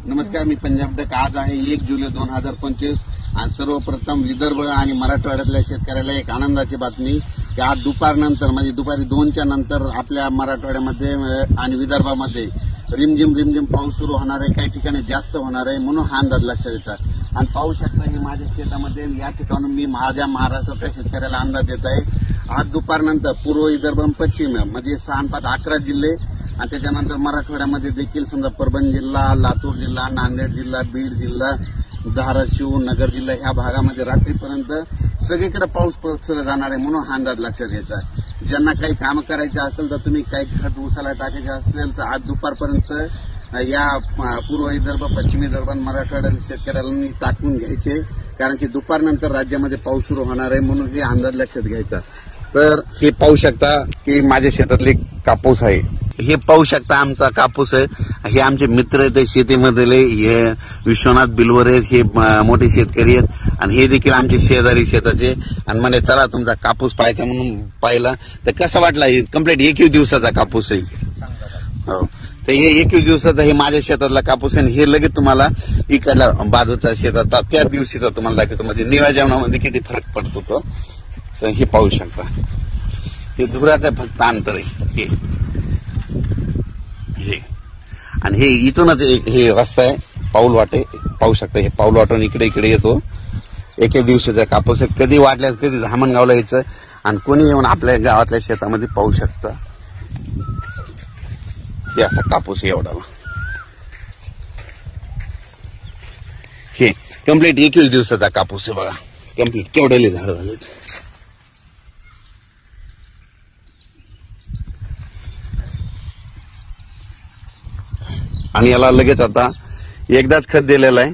नमस्कार, मी पंजाब डक. आज आहे 1 जुलै 2025 आणि सर्वप्रथम विदर्भ आणि मराठवाड्यातल्या शेतकऱ्याला एक आनंदाची बातमी की आज दुपारनंतर म्हणजे दुपारी 2च्या नंतर आपल्या मराठवाड्यामध्ये आणि विदर्भामध्ये रिमझिम पाऊस सुरू होणार आहे. काही ठिकाणी जास्त होणार आहे म्हणून हा अंदाज लक्षात येतात. आणि पाहू शकता की माझ्या शेतामध्ये या ठिकाणून मी माझ्या महाराष्ट्रातल्या शेतकऱ्याला अंदाज देत आहे. आज दुपारनंतर पूर्व विदर्भ पश्चिम म्हणजे 6-5-11 जिल्हे आणि त्याच्यानंतर मराठवाड्यामध्ये देखील समजा परभणी जिल्हा, लातूर जिल्हा, नांदेड जिल्हा, बीड जिल्हा, धाराशिव, नगर जिल्हा ह्या भागामध्ये रात्रीपर्यंत सगळीकडे पाऊस पसरला जाणार आहे म्हणून हा अंदाज लक्षात घ्यायचा. ज्यांना काही काम करायचे असेल तर तुम्ही काही खत उसाला टाकायचे असेल तर आज दुपारपर्यंत या पूर्व विदर्भ, पश्चिम विदर्भ, मराठवाड्यातील शेतकऱ्यांनी टाकून घ्यायचे, कारण की दुपारनंतर राज्यामध्ये पाऊस सुरू होणार आहे म्हणून हे अंदाज लक्षात घ्यायचा. तर हे पाहू शकता की माझ्या शेतातले कापूस आहे. हे पाहू शकता आमचा कापूस आहे. हे आमचे मित्र आहेत शेतीमधले, हे विश्वनाथ बिलवरे, हे मोठे शेतकरी आहेत आणि हे देखील आमचे शेजारी शेताचे. आणि म्हणे चला तुमचा कापूस पाहायचा म्हणून पाहिला तर कसा वाटला. कम्प्लीट 21 दिवसाचा कापूस आहे. हो, तर हे 21 दिवसाचा हे माझ्या शेतातला कापूस आहे. हे लगेच तुम्हाला इकडला बाजूचा शेताचा त्या दिवशीचा तुम्हाला दाखवतो, म्हणजे नियोजनामध्ये किती फरक पडतो तो. तर हे पाहू शकता, हे धुराचं फक्त अंतर आहे हे. आणि हे इथूनच हे रस्ता आहे, पाऊल वाटे पाहू शकता. हे पाऊल वाटून इकडे येतो. एके दिवसाचा कापूस आहे. कधी वाटल्यास कधी धामणगावला यायचं आणि कोणी येऊन आपल्या गावातल्या शेतामध्ये पाहू शकता. हे असा कापूस एवढा हे कम्प्लीट 21 दिवसाचा कापूस आहे. बघा कम्प्लीट केवढे झाड झाले. आणि याला लगेच आता एकदाच खत दिलेलं आहे.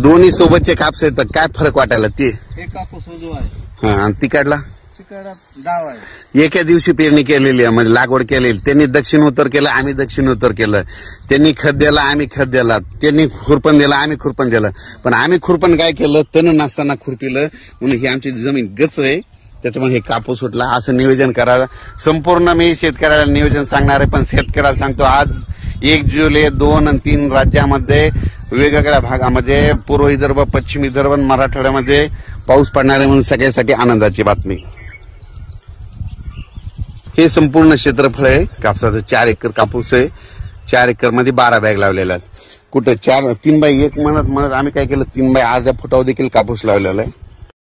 दोन्ही सोबतचे कापूस आहेत तर काय फरक वाटायला ते. हे कापूस उजवा आहे आणि तिकडला डाव आहे. एका दिवशी पेरणी केलेली आहे, म्हणजे लागवड केलेली. त्यांनी दक्षिण उत्तर केलं, आम्ही दक्षिण उत्तर केलं. त्यांनी खत दिला, आम्ही खत दिला. त्यांनी खुरपण दिलं, आम्ही खुरपण दिलं. पण आम्ही खुरपण काय केलं, तण नसताना खुरपिलं म्हणून ही आमची जमीन गच आहे, त्याच्यामुळे हे कापूस सुटला. असं नियोजन करा. संपूर्ण मी शेतकऱ्याला नियोजन सांगणार आहे, पण शेतकऱ्याला सांगतो आज 1 जुलै 2 आणि 3 राज्यामध्ये वेगवेगळ्या भागामध्ये पूर्व विदर्भ, पश्चिम विदर्भ, मराठवाड्यामध्ये पाऊस पडणार आहे म्हणून सगळ्यासाठी आनंदाची बातमी. हे संपूर्ण क्षेत्रफळ आहे कापसाचं. 4 एकर कापूस आहे. 4 एकर मध्ये 12 बॅग लावलेल्या आहेत. कुठं 3x1 म्हणत आम्ही काय केलं, 3x अर्ध्या फुटावर देखील कापूस लावलेला आहे.